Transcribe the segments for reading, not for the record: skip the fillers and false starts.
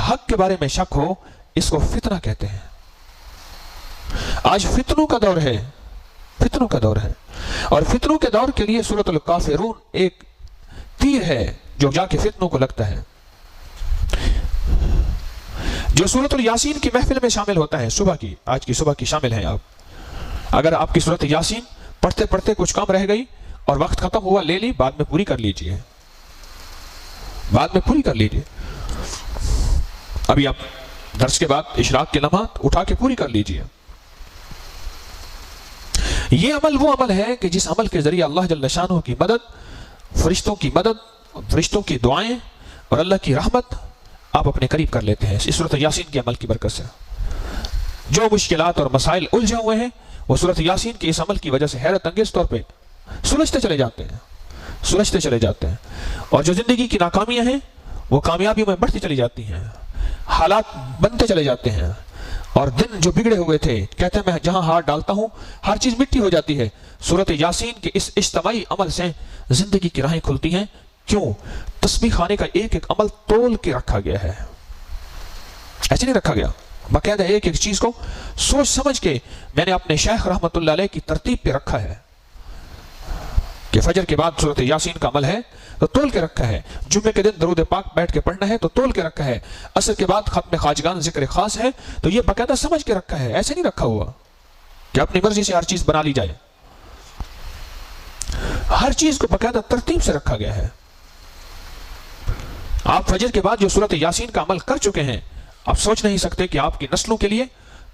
حق کے بارے میں شک ہو، اس کو فتنہ کہتے ہیں۔ آج فتنوں کا دور ہے، فتنوں کا دور ہے، اور فتنوں کے دور کے لیے سورۃ الکافرون ایک تیر ہے جو جا کے فتنوں کو لگتا ہے۔ جو سورۃ الیاسین کی محفل میں شامل ہوتا ہے، صبح کی، آج کی صبح کی شامل ہیں آپ، اگر آپ کی سورۃ یاسین پڑھتے پڑھتے کچھ کم رہ گئی اور وقت ختم ہوا، لے لی، بعد میں پوری کر لیجئے، بعد میں پوری کر لیجئے۔ ابھی آپ درس کے بعد اشراق کے لمحات اٹھا کے پوری کر لیجئے۔ یہ عمل وہ عمل ہے کہ جس عمل کے ذریعے اللہ جل شانہ کی مدد، فرشتوں کی مدد، فرشتوں کی دعائیں اور اللہ کی رحمت آپ اپنے قریب کر لیتے ہیں اس سورۃ یاسین کے عمل کی برکت سے۔ جو مشکلات اور مسائل الجھے ہوئے ہیں وہ سورۃ یاسین کے اس عمل کی وجہ سے حیرت انگیز طور پہ سلجھتے چلے جاتے ہیں، سلجھتے چلے جاتے ہیں، اور جو زندگی کی ناکامیاں ہیں وہ کامیابیوں میں بڑھتی چلی جاتی ہیں، حالات بنتے چلے جاتے ہیں، اور دن جو بگڑے ہوئے تھے، کہتے ہیں میں جہاں ہاتھ ڈالتا ہوں ہر چیز مٹی ہو جاتی ہے، سورۃ یاسین کے اس اجتماعی عمل سے زندگی کی راہیں کھلتی ہیں۔ کیوں؟ تسبیح خانے کا ایک ایک عمل تول کے رکھا گیا ہے، ایسے نہیں رکھا گیا، باقاعدہ ایک ایک چیز کو سوچ سمجھ کے میں نے اپنے شیخ رحمت اللہ علیہ کی ترتیب پہ رکھا ہے کہ فجر کے بعد سورۃ یاسین کا عمل ہے تو تول کے رکھا ہے، جمعے کے دن درود پاک بیٹھ کے پڑھنا ہے تو تول کے رکھا ہے، عصر کے بعد ختم خواجگان ذکر خاص ہے تو یہ باقاعدہ سمجھ کے رکھا ہے، ایسے نہیں رکھا ہوا کہ اپنی مرضی سے ہر چیز بنا لی جائے، ہر چیز کو باقاعدہ ترتیب سے رکھا گیا ہے۔ آپ فجر کے بعد جو سورۃ یاسین کا عمل کر چکے ہیں، آپ سوچ نہیں سکتے کہ آپ کی نسلوں کے لیے،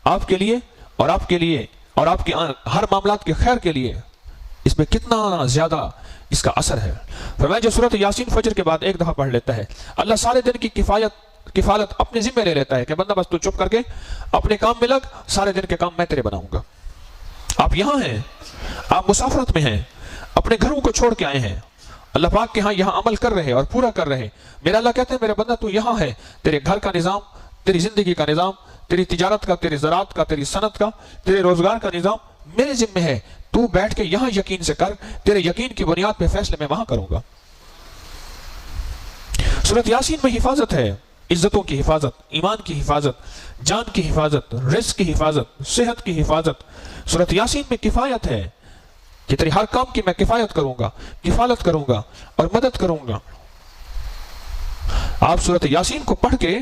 آپ کے لیے اور آپ کے لیے اور آپ کے ہر معاملات کے خیر کے لیے اس میں کتنا زیادہ اس کا اثر ہے۔ فرمایا جو سورۃ یاسین فجر کے بعد ایک دفعہ پڑھ لیتا ہے، اللہ سارے دن کی کفالت اپنے ذمہ لے لیتا ہے کہ بندہ بس تو چپ کر کے اپنے کام میں لگ، سارے دن کے کام میں تیرے بناؤں گا۔ آپ یہاں ہیں، آپ مسافرت میں ہیں، اپنے گھروں کو چھوڑ کے آئے ہیں، اللہ پاک کے ہاں یہاں عمل کر رہے اور پورا کر رہے، میرا اللہ کہتے ہیں میرے بندہ تو یہاں ہے، تیرے گھر کا نظام، تیری زندگی کا نظام، تیری تجارت کا، تیری زراعت کا، تیری صنعت کا، تیرے روزگار کا نظام میرے ذمہ ہے، تو بیٹھ کے یہاں یقین سے کر، تیرے یقین کی بنیاد پہ فیصلے میں وہاں کروں گا۔ سورۃ یاسین میں حفاظت ہے، عزتوں کی حفاظت، ایمان کی حفاظت، جان کی حفاظت، رزق کی حفاظت، صحت کی حفاظت۔ سورۃ یاسین میں کفایت ہے کہ تیری ہر کام کی میں کفایت کروں گا، کفالت کروں گا اور مدد کروں گا۔ آپ سورۃ یاسین کو پڑھ کے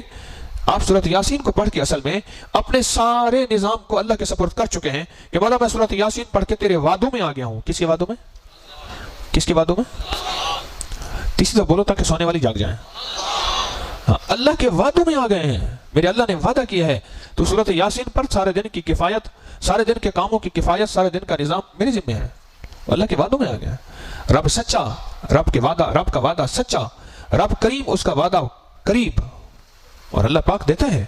اصل میں اپنے سارے نظام کو اللہ کے سپرد کر چکے ہیں کہ مولا میں سورۃ یاسین پڑھ کے تیرے وعدوں میں آ گیا ہوں۔ کس کے وعدوں میں؟ کس کے وعدوں میں؟ تیسری تو بولو تاکہ سونے والی جاگ جائیں۔ اللہ کے وعدوں میں آ گئے ہیں، میرے اللہ نے وعدہ کیا ہے تو سورۃ یاسین پر سارے دن کی کفایت، سارے دن کے کاموں کی کفایت، سارے دن کا نظام میرے ذمہ ہے، اللہ کے وعدوں میں آ گیا۔ رب سچا، رب کا وعدہ سچا، رب کریم، اس کا وعدہ قریب، اور اللہ پاک دیتا ہے۔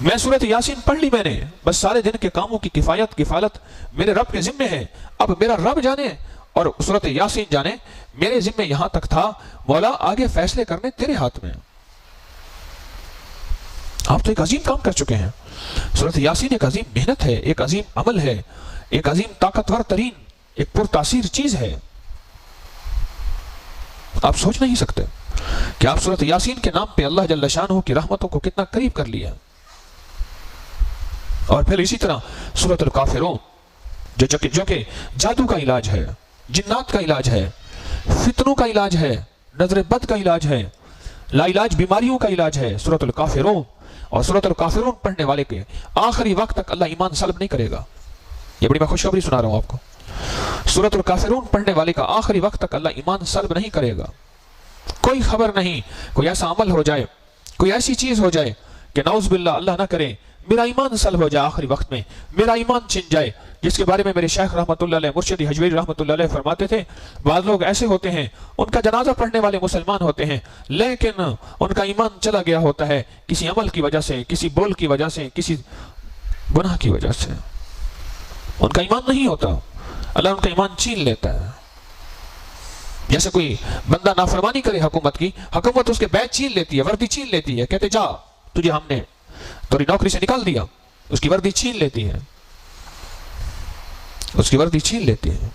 میں سورۃ یاسین پڑھ لی میں نے، بس سارے دن کے کاموں کی کفالت میرے رب کے ذمہ ہے۔ اب میرا رب جانے اور سورۃ یاسین جانے، میرے ذمہ یہاں تک تھا، مولا آگے فیصلے کرنے تیرے ہاتھ میں۔ آپ تو ایک عظیم کام کر چکے ہیں۔ سورۃ یاسین ایک عظیم محنت ہے، ایک عظیم عمل ہے، ایک عظیم طاقتور ترین، ایک پرتاثیر چیز ہے۔ آپ سوچ نہیں سکتے کہ آپ سورۃ یاسین کے نام پہ اللہ جل شانہ کی رحمتوں کو کتنا قریب کر لیا۔ اور پھر اسی طرح سورۃ الکافرون جو کہ جادو کا علاج ہے، جنات کا علاج ہے، فتنوں کا علاج ہے، نظر بد کا علاج ہے، لا علاج بیماریوں کا علاج ہے، سورۃ الکافرون۔ اور سورۃ الکافرون پڑھنے والے کے آخری وقت تک اللہ ایمان سلب نہیں کرے گا۔ یہ بڑی میں خوشخبری سنا رہا ہوں آپ کو، سورۃ الکافرون پڑھنے والے کا آخری وقت تک اللہ ایمان سلب نہیں کرے گا۔ کوئی خبر نہیں، کوئی ایسا عمل ہو جائے، کوئی ایسی چیز ہو جائے کہ نعوذ باللہ اللہ نہ کرے میرا ایمان سلب ہو جائے، آخری وقت میں میرا ایمان چھن جائے، جس کے بارے میں میرے شیخ رحمت اللہ علیہ، مرشد حجویری رحمت اللہ علیہ فرماتے تھے، بعض لوگ ایسے ہوتے ہیں ان کا جنازہ پڑھنے والے مسلمان ہوتے ہیں لیکن ان کا ایمان چلا گیا ہوتا ہے کسی عمل کی وجہ سے، کسی بول کی وجہ سے، کسی گناہ کی وجہ سے، ان کا ایمان نہیں ہوتا، اللہ ان کا ایمان چھین لیتا ہے۔ جیسے کوئی بندہ نافرمانی کرے حکومت کی، حکومت اس کے بیج چھین لیتی ہے، وردی چھین لیتی ہے، کہتے جا تجھے ہم نے تیری نوکری سے نکال دیا، اس کی وردی چھین لیتی ہے، اس کی وردی چھین لیتی ہے۔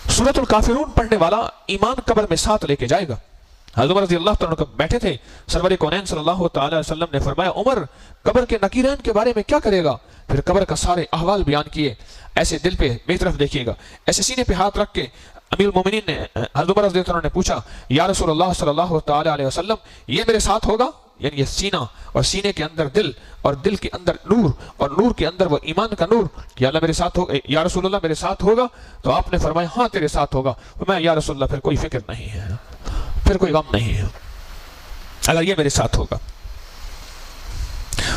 سورۃ الکافرون پڑھنے والا ایمان قبر میں ساتھ لے کے جائے گا، حضرت عمر رضی اللہ تعالیٰ عنہ بیٹھے تھے، سرور کونین صلی اللہ تعالی علیہ وسلم نے فرمایا عمر قبر کے نکیرین کے بارے میں کیا کرے گا؟ پھر قبر کا سارے احوال بیان کیے. ایسے دل پہ میری طرف دیکھیے گا، ایسے سینے پہ ہاتھ رکھ کے امیر المومنین نے حضرت عمر رضی اللہ عنہ نے پوچھا یا رسول اللہ صلی اللہ تعالی علیہ وسلم یہ میرے ساتھ ہوگا؟ یعنی یہ سینہ اور سینے کے اندر دل اور دل کے اندر نور اور نور کے اندر وہ ایمان کا نور، یا اللہ میرے ساتھ ہوگا، یا رسول اللہ میرے ساتھ ہوگا؟ تو آپ نے فرمایا ہاں تیرے ساتھ ہوگا. میں یا رسول اللہ پھر کوئی فکر نہیں ہے، پھر کوئی غم نہیں ہے اگر یہ میرے ساتھ ہوگا.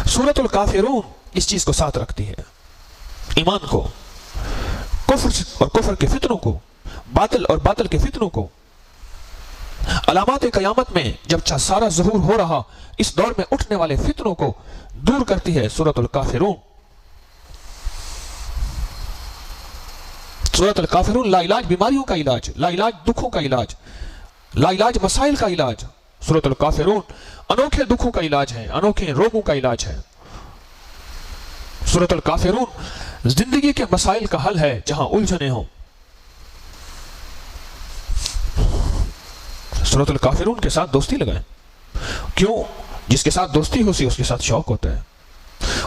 سورۃ الکافرون اس چیز کو ساتھ رکھتی ہے، ایمان کو، کفر اور کفر کے فتنوں کو، باطل اور باطل کے فتنوں کو. علامات قیامت میں جب سارا ظہور ہو رہا اس دور میں اٹھنے والے فتنوں کو دور کرتی ہے سورۃ الکافرون. سورۃ الکافرون لا علاج بیماریوں کا علاج، لا علاج دکھوں کا علاج، لا علاج مسائل کا علاج. سورۃ الکافرون انوکھے دکھوں کا علاج ہے، انوکھے روگوں کا علاج ہے. سورۃ الکافرون زندگی کے مسائل کا حل ہے جہاں الجھنے ہوں. سورۃ الکافرون کے ساتھ دوستی لگائیں. کیوں؟ جس کے ساتھ دوستی ہوتی اس کے ساتھ شوق ہوتا ہے،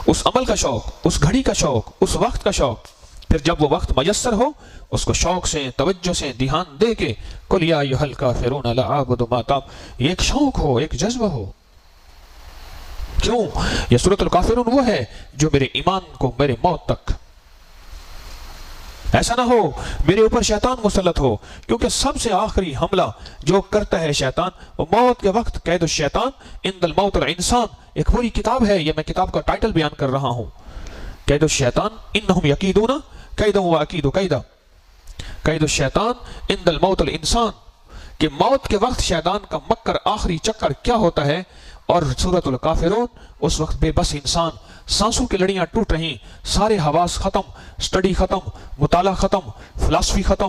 اس عمل کا شوق، اس گھڑی کا شوق، اس وقت کا شوق. پھر جب وہ وقت میسر ہو اس کو شوق سے، توجہ سے، دھیان دے کے قل یا ایھا الکافرون لا اعبد ما تعبدون، یہ ایک شوق ہو، ایک جذبہ ہو. کیوں؟ یہ سورۃ الکافرون وہ ہے جو میرے ایمان کو میرے موت تک، ایسا نہ ہو میرے اوپر شیطان مسلط ہو، کیونکہ سب سے آخری حملہ جو کرتا ہے شیطان وہ موت کے وقت. قید الشیطان عند الموت الانسان ایک پوری کتاب ہے، یہ میں کتاب کا ٹائٹل بیان کر رہا ہوں. قید الشیطان انہم یکیدون قیدا واکید قیدا. قید الشیطان عند الموت الانسان کہ موت کے وقت شیطان کا مکر آخری چکر کیا ہوتا ہے. اور سورۃ الکافرون اس وقت بے بس انسان، سانسوں کی لڑیاں ٹوٹ رہی، سارے حواس ختم، سٹڈی ختم، مطالعہ ختم، فلسفی ختم،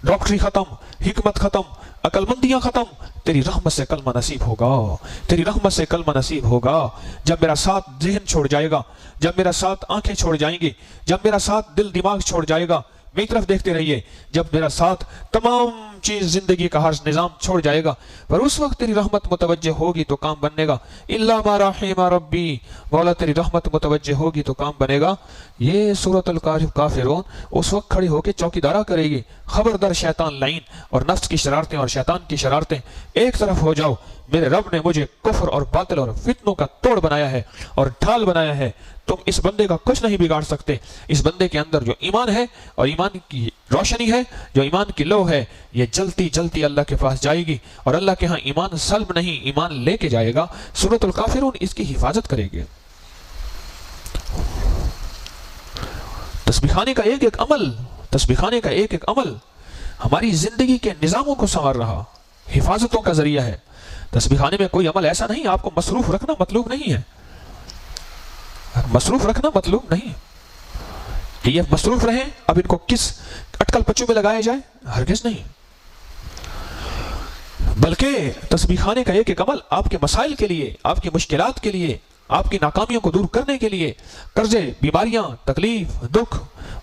ڈاکٹری ختم، حکمت ختم، عقل مندیاں ختم. تیری رحمت سے کلمہ نصیب ہوگا، تیری رحمت سے کلمہ نصیب ہوگا. جب میرا ساتھ ذہن چھوڑ جائے گا، جب میرا ساتھ آنکھیں چھوڑ جائیں گی، جب میرا ساتھ دل دماغ چھوڑ جائے گا. میری طرف دیکھتے رہیے، جب میرا ساتھ تمام چیز زندگی کا ہر نظام چھوڑ جائے گا، پر اس وقت تیری رحمت متوجہ ہوگی تو کام بننے گا. الا ما رحم ربی، مولا تیری رحمت متوجہ ہوگی تو کام بنے گا. یہ سورۃ الکافرون اس وقت کھڑی ہو کے چوکیدارا کرے گی. خبردار شیطان لعین اور نفس کی شرارتیں اور شیطان کی شرارتیں ایک طرف ہو جاؤ. میرے رب نے مجھے کفر اور باطل اور فتنوں کا توڑ بنایا ہے اور ڈھال بنایا ہے. تم اس بندے کا کچھ نہیں بگاڑ سکتے. اس بندے کے اندر جو ایمان ہے اور ایمان کی روشنی ہے، جو ایمان کی لو ہے، یہ جلتی جلتی اللہ کے پاس جائے گی اور اللہ کے ہاں ایمان سلب نہیں، ایمان لے کے جائے گا. سورۃ الکافرون اس کی حفاظت کرے گی. تسبیح خانے کا ایک ایک عمل، تسبیح خانے کا ایک ایک عمل ہماری زندگی کے نظاموں کو سنوار رہا، حفاظتوں کا ذریعہ ہے. تسبیح خانے میں کوئی عمل ایسا نہیں آپ کو مصروف رکھنا مطلوب نہیں ہے، مصروف رکھنا مطلوب نہیں کہ یہ مصروف رہیں. اب ان کو کس اٹکل پچو میں لگایا جائے؟ ہرگز نہیں. بلکہ تسبیح خانے کا ایک ایک عمل آپ کے مسائل کے لیے، آپ کی مشکلات کے لیے، آپ کی ناکامیوں کو دور کرنے کے لیے، قرضے، بیماریاں، تکلیف، دکھ،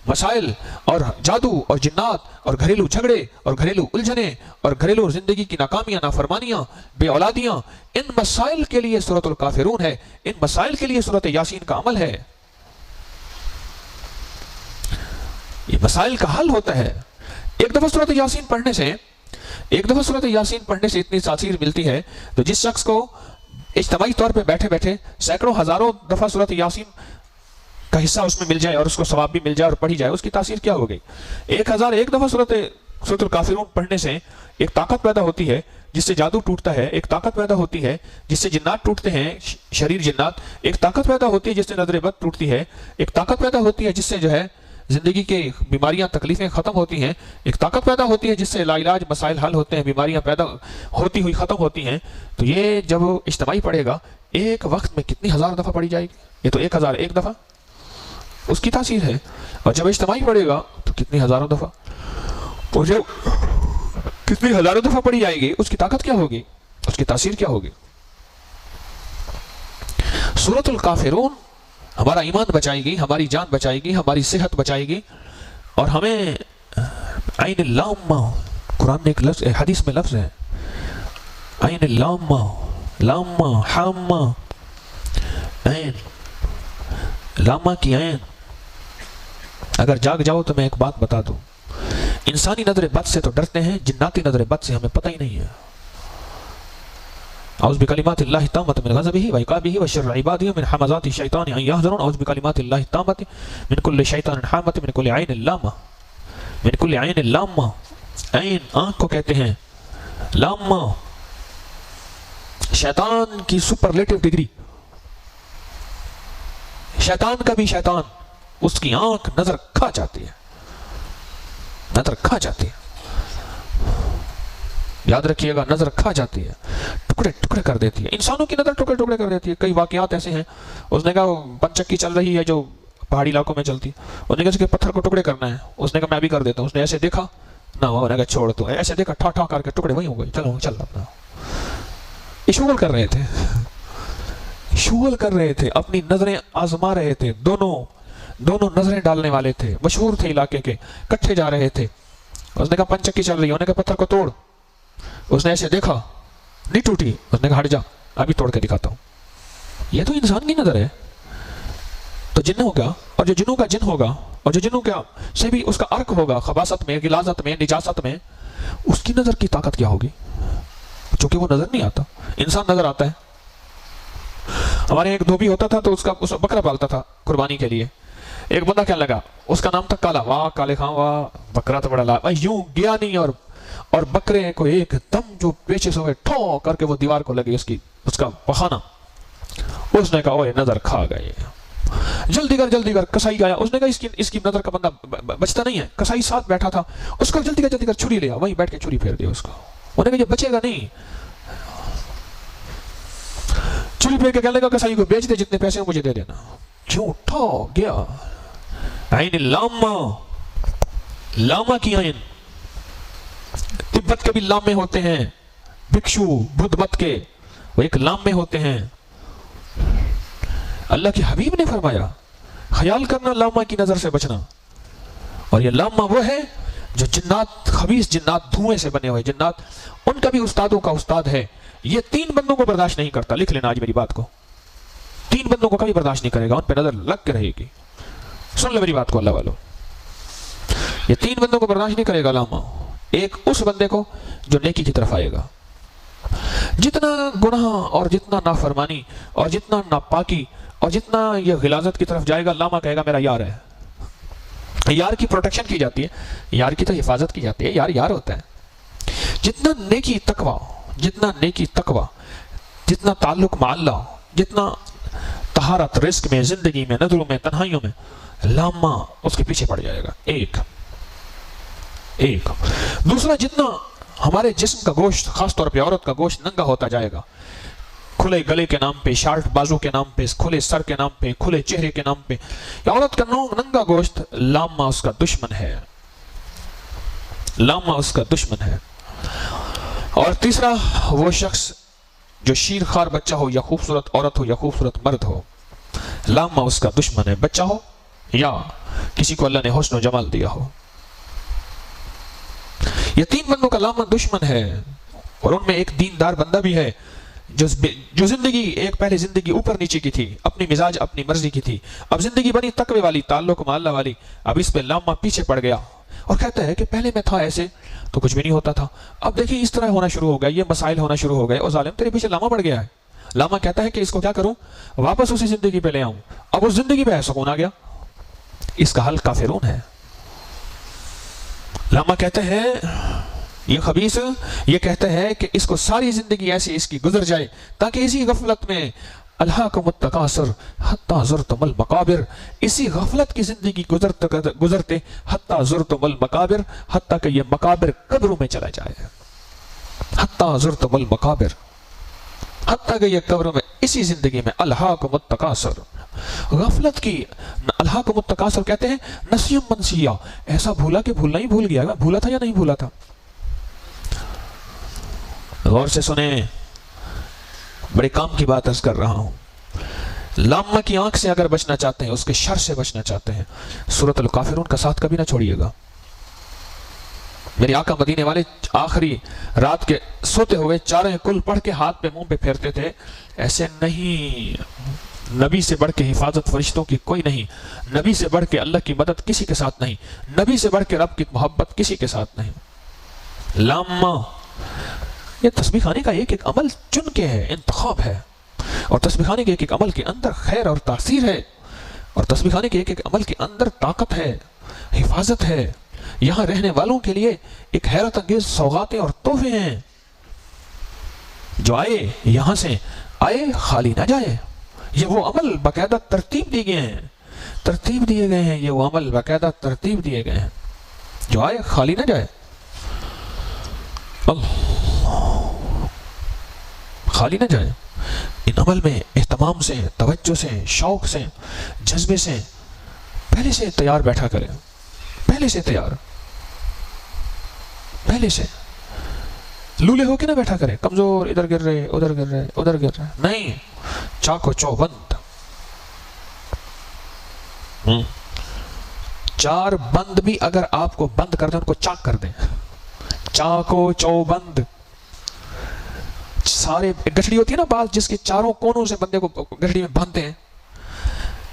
مسائل اور جادو اور جنات اور گھریلو جھگڑے اور گھریلو الجھنیں اور گھریلو زندگی کی ناکامیاں، نافرمانیاں، بے اولادیاں، ان مسائل کے لیے سورۃ الکافرون ہے. ان مسائل کے لیے سورۃ یاسین کا عمل ہے. یہ مسائل کا حل ہوتا ہے. ایک دفعہ سورۃ یاسین پڑھنے سے، ایک دفعہ سورۃ یاسین پڑھنے سے اتنی تاثیر ملتی ہے تو جس شخص کو اجتماعی طور پہ بیٹھے بیٹھے سینکڑوں ہزاروں دفعہ سورۃ یاسین کا حصہ اس میں مل جائے اور اس کو ثواب بھی مل جائے اور پڑھی جائے، اس کی تاثیر کیا ہو گئی. 1001 دفعہ سورۃ الکافرون پڑھنے سے ایک طاقت پیدا ہوتی ہے جس سے جادو ٹوٹتا ہے، ایک طاقت پیدا ہوتی ہے جس سے جنات ٹوٹتے ہیں، شریر جنات، ایک طاقت پیدا ہوتی ہے جس سے نظر بد ٹوٹتی ہے، ایک طاقت پیدا ہوتی ہے جس سے جو ہے زندگی کے بیماریاں، تکلیفیں ختم ہوتی ہیں، ایک طاقت پیدا ہوتی ہے جس سے لا علاج مسائل حل ہوتے ہیں، بیماریاں پیدا ہوتی ہوئی ختم ہوتی ہیں. تو یہ جب اجتماعی پڑھے گا ایک وقت میں کتنی ہزار دفعہ پڑھی جائے گی؟ یہ تو 1001 دفعہ اس کی تاثیر ہے. اور جب اجتماعی پڑھے گا تو کتنی ہزاروں دفعہ، اور جب کتنی ہزاروں دفعہ پڑھی جائے گی اس کی طاقت کیا ہوگی، اس کی تاثیر کیا ہوگی. سورۃ الکافرون ہمارا ایمان بچائے گی، ہماری جان بچائے گی، ہماری صحت بچائے گی اور ہمیں عین اللام، قرآن میں ایک لفظ، حدیث میں لفظ ہے عین لامہ، لامہ حامہ، عین، لامہ کی عین۔ اگر جاگ جاؤ تو میں ایک بات بتا دوں، انسانی نظر بد سے تو ڈرتے ہیں، جناتی نظر بد سے ہمیں پتہ ہی نہیں ہے۔ اعوذ بکلمات اللہ التامۃ من غضبہ وعقابہ وشر عبادہ من حمزات الشیطان ان یحضرون۔ اعوذ بکلمات اللہ التامۃ من کل شیطان حامۃ من کل عین لامہ، من کل عین لامہ۔ عین آنکھ کو کہتے ہیں، لامہ شیطان کی سپرلیٹو ڈگری۔ شیطان کا بھی شیطان، اس کی آنکھ نظر کھا جاتی ہے، نظر کھا جاتی ہے، یاد رکھیے گا، نظر کھا جاتی ہے، ٹکڑے ٹکڑے کر دیتی ہے، انسانوں کی نظر ٹکڑے ٹکڑے کر دیتی ہے۔ کئی واقعات ایسے ہیں، اس نے کہا پنچکی چل رہی ہے جو پہاڑی علاقوں میں چلتی، اس نے کہا کہ پتھر کو ٹکڑے کرنا ہے، اس نے کہا میں بھی کر دیتا ہوں، اس نے ایسے دیکھا نہ ہوا، نے کہا چھوڑ تو، ایسے دیکھا ٹھا ٹھا کر کے ٹکڑے وہی ہو گئے، چلو چل اپنا۔ یہ شغل کر رہے تھے، شغل کر رہے تھے، اپنی نظریں آزما رہے تھے، دونوں نظریں ڈالنے والے تھے، مشہور تھے علاقے کے، کٹھے جا رہے تھے۔ اس نے کہا پنچکی چل رہی ہے، انہوں نے کہا پتھر کو توڑ، اس نے ایسے دیکھا نہیں ٹوٹی، اس نے کہا ہٹ جا ابھی توڑ کے دکھاتا ہوں۔ یہ تو انسان کی نظر ہے، تو جن ہوگا، اور جو جنوں کا جن ہوگا، اور جو جنوں کا سے بھی اس کا عرق ہوگا، خباثت میں، غلاظت میں، نجاست میں، اس کی نظر کی طاقت کیا ہوگی؟ چونکہ وہ نظر نہیں آتا، انسان نظر آتا ہے۔ ہمارے ایک دھوبی ہوتا تھا تو اس بکرا پالتا تھا قربانی کے لیے۔ ایک بندہ کہنے لگا، اس کا نام تھا کالا، واہ کالے خان واہ، بکرا تو بڑا لا، یوں گیا نہیں، اور بکرے کو ایک دم جو پیچھے سے ہوئے ٹھو کر کے وہ دیوار کو لگی اس کا بہانا۔ اس نے کہا اوہ نظر کھا گئے، جلدی کر کسائی آیا، اس نے کہا اس کی نظر کا بندہ بچتا نہیں ہے، کسائی ساتھ بیٹھا تھا، اس کو جلدی کر چھری لیا، وہیں بیٹھ کے چھری پھیر دیا اس کو، انہوں نے کہا یہ بچے گا نہیں، چھری پھیر کے کہنے لگا کسائی کو بیچ دے، جتنے پیسے ہو مجھے دے دینا، کیوں ٹھو گیا۔ عین لامہ، لامہ کی عین، تبت کے بھی لامے ہوتے ہیں، بھکشو بدھ مت کے وہ ایک لامے ہوتے ہیں۔ اللہ کے حبیب نے فرمایا خیال کرنا لامہ کی نظر سے بچنا، اور یہ لامہ وہ ہے جو جنات، خبیث جنات، دھوئیں سے بنے ہوئے جنات، ان کا بھی استادوں کا استاد ہے۔ یہ 3 بندوں کو برداشت نہیں کرتا، لکھ لینا آج میری بات کو، 3 بندوں کو کبھی برداشت نہیں کرے گا، ان پہ نظر لگ کے رہے گی۔ سن لے میری بات کو اللہ والو، یہ 3 بندوں کو برداشت نہیں کرے گا لامہ۔ ایک اس بندے کو جو نیکی کی طرف آئے گا، جتنا گناہ اور جتنا نافرمانی اور جتنا ناپاکی اور جتنا یہ غلاظت کی طرف جائے گا، لامہ کہے گا میرا یار ہے۔ یار کی پروٹیکشن کی جاتی ہے، یار کی تو حفاظت کی جاتی ہے، یار ہوتا ہے۔ جتنا نیکی تقوی، جتنا تعلق مع اللہ، جتنا طہارت رزق میں، زندگی میں، نظروں میں، تنہائیوں میں، لامہ اس کے پیچھے پڑ جائے گا۔ ایک دوسرا، جتنا ہمارے جسم کا گوشت، خاص طور پہ عورت کا گوشت ننگا ہوتا جائے گا، کھلے گلے کے نام پہ، شارٹ بازو کے نام پہ، کھلے سر کے نام پہ، کھلے چہرے کے نام پہ، یا عورت کا ننگا گوشت، لامہ اس کا دشمن ہے، لامہ اس کا دشمن ہے۔ اور تیسرا، وہ شخص جو شیر خوار بچہ ہو، یا خوبصورت عورت ہو، یا خوبصورت مرد ہو، لامہ اس کا دشمن ہے، بچہ ہو یا کسی کو اللہ نے حسن و جمال دیا ہو۔ یہ 3 بندوں کا لامہ دشمن ہے، اور ان میں ایک دیندار بندہ بھی ہے جو زندگی، ایک پہلے زندگی اوپر نیچے کی تھی، اپنی مزاج اپنی مرضی کی تھی، اب زندگی بنی تقوی والی، تعلق مع اللہ والی، اب اس پہ لامہ پیچھے پڑ گیا اور کہتا ہے کہ پہلے میں تھا ایسے تو کچھ بھی نہیں ہوتا تھا، اب دیکھیں اس طرح ہونا شروع ہو گیا، یہ مسائل ہونا شروع ہو گئے، اور ظالم تیرے پیچھے لامہ پڑ گیا ہے۔ لامہ کہتا ہے کہ اس کو کیا کروں، واپس اسی زندگی پہ لے آؤں، اب اس زندگی پہ سکون آ گیا۔ اس کا حل کافرون ہے۔ لامہ کہتے ہیں، یہ خبیث یہ کہتا ہے کہ اس کو ساری زندگی ایسی اس کی گزر جائے تاکہ اسی غفلت میں الہاکم التکاثر حتی زرتم المقابر، اسی غفلت کی زندگی گزرتے حتی زرتم المقابر، حتی کہ یہ مقابر قبروں میں چلا جائے، حتی زرتم المقابر، حتی کہ یہ قبروں میں، اسی زندگی میں الہاکم التکاثر، غفلت کی، الہاکم التکاثر کہتے ہیں نسیم منسیہ، ایسا بھولا کہ بھولنا ہی بھول گیا، بھولا تھا یا نہیں بھولا تھا۔ غور سے سنیں، بڑے کام کی بات عرض کر رہا ہوں۔ لامہ کی آنکھ سے اگر بچنا چاہتے ہیں، اس کے شر سے بچنا چاہتے ہیں، سورۃ الکافرون کا ساتھ کبھی نہ چھوڑیے گا۔ میرے آقا مدینے والے آخری رات کے سوتے ہوئے چاریں کل پڑھ کے ہاتھ پہ منہ پہ پھیرتے تھے. ایسے نہیں. نبی سے بڑھ کے حفاظت فرشتوں کی کوئی نہیں. نبی سے بڑھ کے اللہ کی مدد کسی کے ساتھ نہیں. نبی سے بڑھ کے رب کی محبت کسی کے ساتھ نہیں. لامہ یہ تسبیح خانے کا ایک ایک عمل چن کے ہے، انتخاب ہے. اور تسبیح خانے کے ایک ایک عمل کے اندر خیر اور تاثیر ہے. اور تسبیح خانے کے ایک ایک عمل کے اندر طاقت ہے، حفاظت ہے. یہاں رہنے والوں کے لیے ایک حیرت انگیز سوغاتیں اور تحفے ہیں. جو آئے یہاں سے آئے خالی نہ جائے. یہ وہ عمل باقاعدہ ترتیب دیے گئے ہیں، ترتیب دیے گئے ہیں. یہ وہ عمل باقاعدہ ترتیب دیے گئے ہیں. جو آئے خالی نہ جائے. خالی نہ جائے. ان عمل میں اہتمام سے، توجہ سے، شوق سے، جذبے سے پہلے سے تیار بیٹھا کریں. پہلے سے تیار، پہلے سے لولے ہو کے نہ بیٹھا کرے. کمزور، ادھر گر رہے، ادھر گر رہے، ادھر گر رہے. نہیں، چاکو چوبند. 4 بند بھی اگر آپ کو بند کر دیں، ان کو چاک کر دیں. چاکو چوبند. سارے گٹھڑی ہوتی ہے نا بعض، جس کے چاروں کونوں سے بندے کو گٹھڑی میں باندھتے ہیں.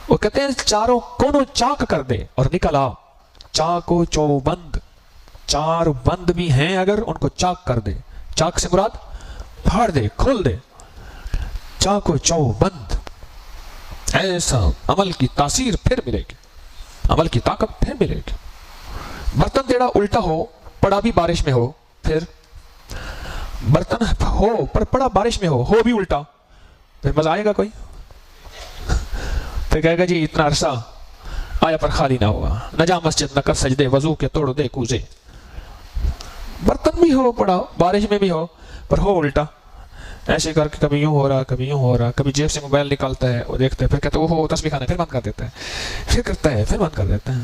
وہ کہتے ہیں چاروں کونوں چاک کر دے اور نکل آ. چاکو چوبند. 4 بند بھی ہیں اگر ان کو چاک کر دے. چاک سے مراد پھاڑ دے، کھول دے. چاکو چوبند. ایسا عمل کی تاثیر پھر ملے گی، عمل کی طاقت پھر ملے گی. برتن تیڑا الٹا ہو، پڑا بھی بارش میں ہو. پھر برتن ہو پر پڑا بارش میں ہو بھی الٹا، پھر مزہ آئے گا کوئی؟ پھر کہے گا جی اتنا عرصہ آیا پر خالی نہ ہوا. نہ جا مسجد نہ کر سجدے، وضو کے توڑ دے کوزے. برتن بھی ہو پڑا بارش میں بھی ہو پر ہو الٹا. ایسے کر کے کبھی یوں ہو رہا، کبھی یوں ہو رہا. کبھی جیب سے موبائل نکالتا ہے، وہ دیکھتا ہے، پھر کہتا ہے وہ تسبیح خانہ، پھر بند کر دیتا ہے. پھر کرتا ہے، پھر بند کر دیتا ہے.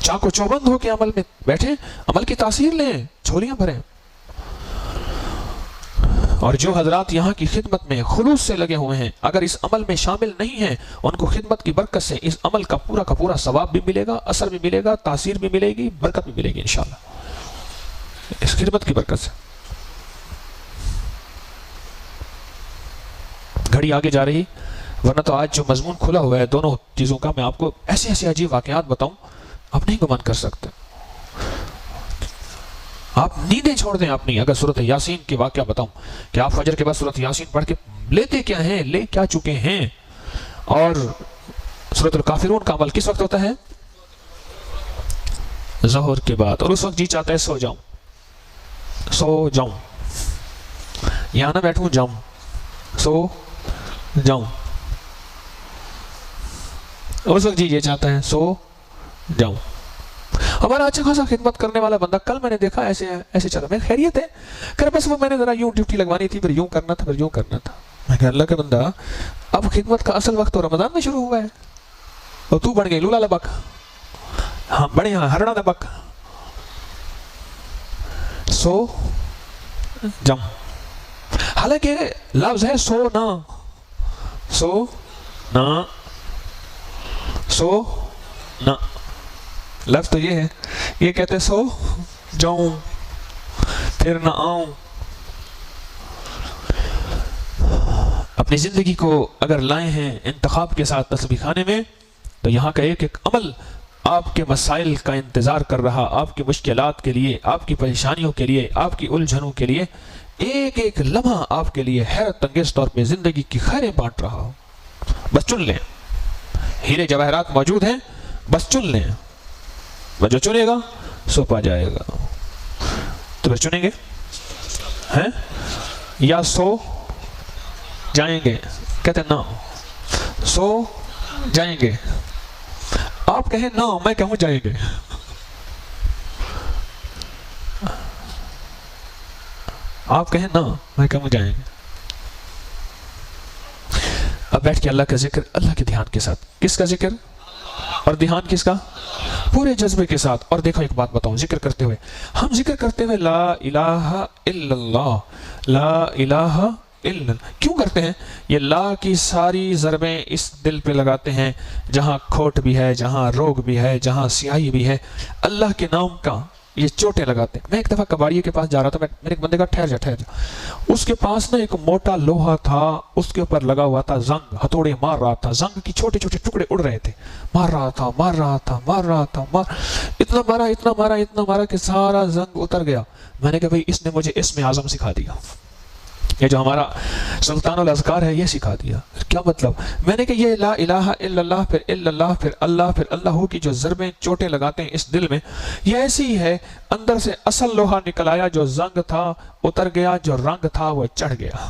چاکو چوبند ہو کے عمل میں بیٹھیں، عمل کی تاثیر لیں، جھولیاں بھریں. اور جو حضرات یہاں کی خدمت میں خلوص سے لگے ہوئے ہیں، اگر اس عمل میں شامل نہیں ہیں، ان کو خدمت کی برکت سے اس عمل کا پورا ثواب بھی ملے گا، اثر بھی ملے گا، تاثیر بھی ملے گی، برکت بھی ملے گی انشاءاللہ اس خدمت کی برکت سے. گھڑی آگے جا رہی، ورنہ تو آج جو مضمون کھلا ہوا ہے دونوں چیزوں کا، میں آپ کو ایسے ایسے عجیب واقعات بتاؤں آپ نہیں گمان کر سکتے. آپ نیندیں چھوڑ دیں اپنی اگر سورۃ یاسین کے واقعہ بتاؤں کہ آپ فجر کے بعد سورۃ یاسین پڑھ کے لیتے کیا ہیں، لے کیا چکے ہیں. اور سورۃ الکافرون کا عمل کس وقت ہوتا ہے؟ ظہر کے بعد. اور اس وقت جی چاہتا ہے سو جاؤں، یہاں نہ بیٹھوں، جاؤں، سو جاؤں. اس وقت جی یہ چاہتا ہے سو جاؤں. ہمارا اچھا خاصا خدمت کرنے والا بندہ کل میں نے دیکھا ایسے چلا، میں خیریت ہے کہ بس وہ میں نے ذرا یوں ڈیوٹی لگوانی تھی، پھر یوں کرنا تھا، پھر یوں کرنا تھا. میں کہا اللہ کا بندہ، اب خدمت کا اصل وقت تو رمضان میں شروع ہوا ہے اور تو بن گئی لولا لبک. ہاں بڑے ہاں ہرڑا لبک. سو جاؤں، حالانکہ لفظ ہے سو نہ، سو نہ، سو نہ. لفظ تو یہ ہے، یہ کہتے سو جاؤں پھر نہ آؤں. اپنی زندگی کو اگر لائے ہیں انتخاب کے ساتھ تسبیح خانے میں، تو یہاں کا ایک ایک عمل آپ کے مسائل کا انتظار کر رہا، آپ کی مشکلات کے لیے، آپ کی پریشانیوں کے لیے، آپ کی الجھنوں کے لیے ایک ایک لمحہ آپ کے لیے حیرت انگیز طور پہ زندگی کی خیریں بانٹ رہا ہو. بس چن لیں، ہیرے جواہرات موجود ہیں، بس چن لیں. جو چنے گا سو پا جائے گا. تو بس چنیں گے ہیں یا سو جائیں گے؟ کہتے ہیں نا سو جائیں گے. آپ کہیں نا، میں کہوں جائیں گے. آپ کہیں نا، میں کہوں جائیں گے. اب بیٹھ کے اللہ کا ذکر، اللہ کے دھیان کے ساتھ. کس کا ذکر اور دھیان کس کا؟ پورے جذبے کے ساتھ. اور دیکھو ایک بات بتاؤں، ذکر کرتے ہوئے ہم ذکر کرتے ہوئے لا الہ الا اللہ، لا الہ الا کیوں کرتے ہیں؟ یہ لا کی ساری ضربیں اس دل پہ لگاتے ہیں جہاں کھوٹ بھی ہے، جہاں روگ بھی ہے، جہاں سیاہی بھی ہے، اللہ کے نام کا یہ چوٹیں لگاتے ہیں۔ میں ایک دفعہ کباڑیے کے پاس جا رہا تھا، میں نے ایک بندے کا ٹھہر جا، اس کے پاس نا ایک موٹا لوہا تھا، اس کے اوپر لگا ہوا تھا زنگ، ہتھوڑے مار رہا تھا، زنگ کی چھوٹے چھوٹے ٹکڑے اڑ رہے تھے، مار رہا تھا، اتنا مارا کہ سارا زنگ اتر گیا۔ میں نے کہا بھئی اس نے مجھے اسم اعظم سکھا دیا، یہ جو ہمارا سلطان الاذکار ہے یہ سکھا دیا۔ کیا مطلب؟ میں نے کہا یہ لا الہ الا اللہ پھر الا اللہ پھر اللہ پھر اللہ کی جو ضربیں چوٹیں لگاتے ہیں اس دل میں، یہ ایسی ہی ہے، اندر سے اصل لوہا نکل آیا، جو زنگ تھا اتر گیا، جو رنگ تھا وہ چڑھ گیا۔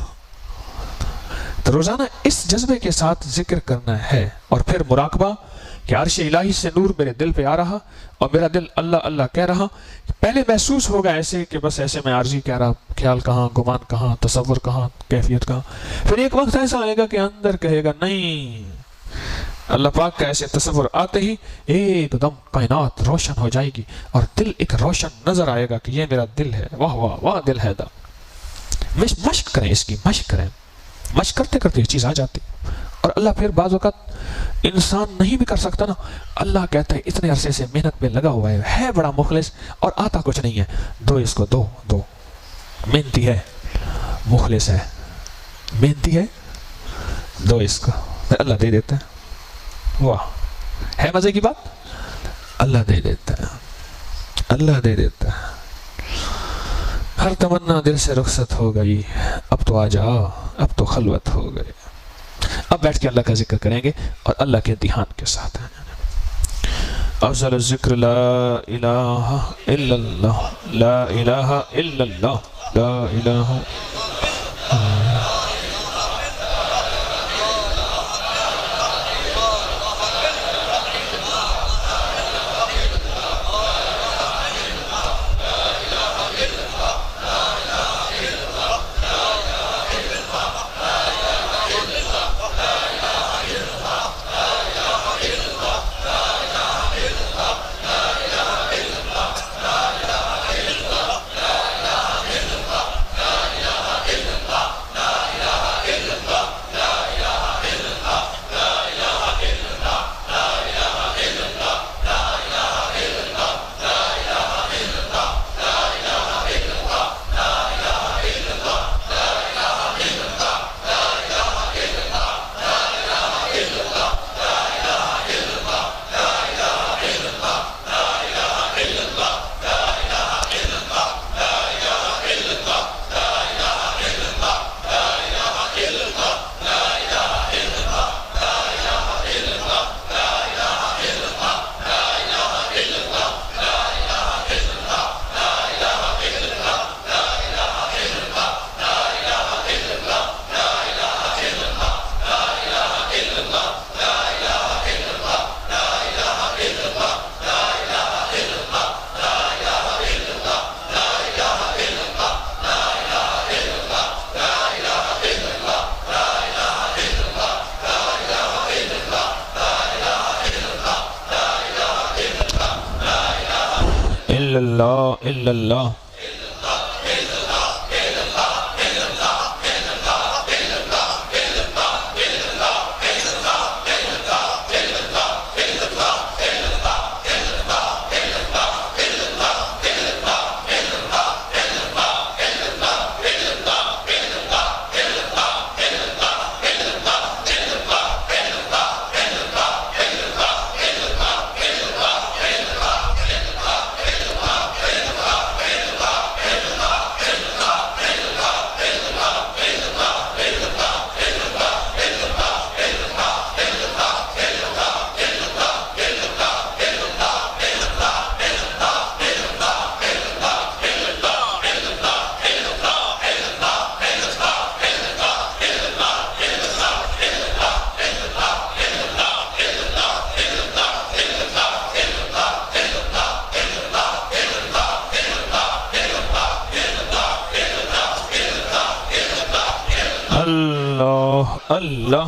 تو روزانہ اس جذبے کے ساتھ ذکر کرنا ہے، اور پھر مراقبہ کہ عرش الہی سے نور میرے دل پہ آ رہا اور میرا دل اللہ اللہ کہہ رہا۔ پہلے محسوس ہوگا ایسے کہ بس ایسے میں عارضی کہہ رہا، خیال کہاں، گمان کہاں، تصور کہاں، کیفیت کہاں۔ پھر ایک وقت ایسا آئے گا کہ اندر کہے گا نہیں، اللہ پاک کا ایسے تصور آتے ہی ایک دم کائنات روشن ہو جائے گی اور دل ایک روشن نظر آئے گا کہ یہ میرا دل ہے، واہ واہ واہ دل ہے دا۔ مشق کریں، اس کی مشق کریں، مشق کرتے کرتے یہ چیز آ جاتی۔ اور اللہ پھر بعض اوقات انسان نہیں بھی کر سکتا نا، اللہ کہتا ہے اتنے عرصے سے محنت میں لگا ہوا ہے بڑا مخلص اور آتا کچھ نہیں ہے، دو اس کو، دو محنتی ہے، مخلص ہے، محنتی ہے، دو اس کو، اللہ دے دیتا ہے۔ واہ، ہے مزے کی بات؟ اللہ دے دیتا ہے، اللہ دے دیتا ہے۔ ہر تمنا دل سے رخصت ہو گئی، اب تو آ جا، اب تو خلوت ہو گئے۔ اب بیٹھ کے اللہ کا ذکر کریں گے اور اللہ کے دھیان کے ساتھ ہیں۔ افضل الذکر لا الہ الا اللہ، لا الہ الا اللہ، لا الہ الا اللہ۔ اللہ اللہ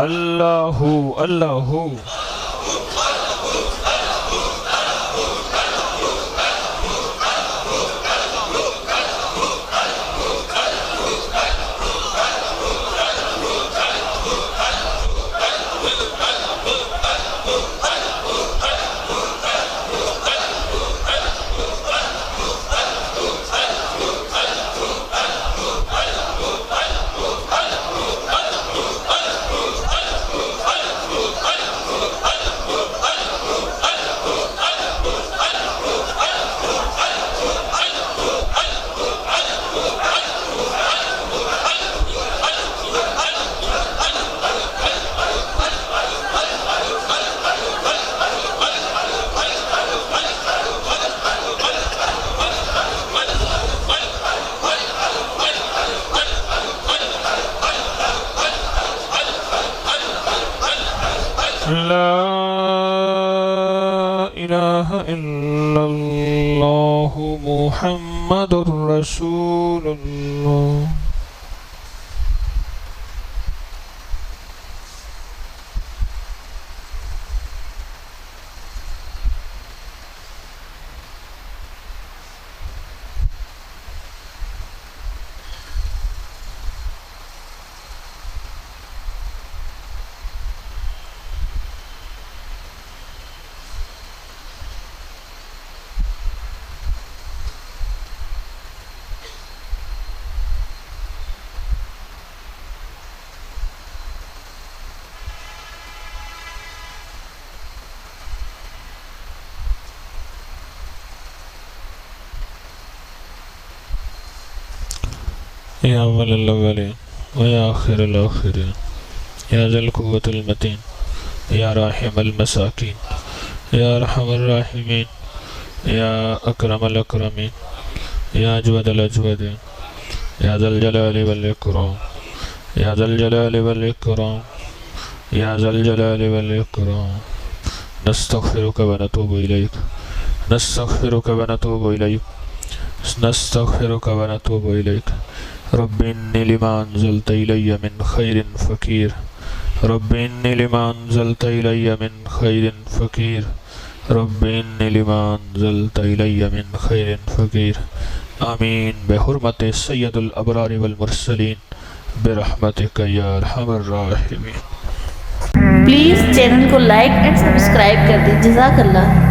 اللہ اللہ لا الہ الا اللہ محمد رسول اللہ. یا اول الاولین و یا آخر الاخرین یا ذی القوة المتین یا راحم المساکین یا ارحم الراحمین یا اکرم الاکرمین یا اجود الاجودین یا ذی الجلال والاکرام یا ذی الجلال والاکرام یا ذی الجلال والاکرام. نستغفرک و نتوب الیک نستغفرک و نتوب الیک نستغفرک و نتوب الیک. رب انی لما انزلت الی من خیر فقیر رب انی لما انزلت الی من خیر فقیر رب انی لما انزلت الی من خیر فقیر. آمین بحرمت سید الابرار والمرسلین برحمتک یا ارحم الراحمین. پلیز چینل کو لائک اینڈ سبسکرائب کر دیں. جزاک اللہ.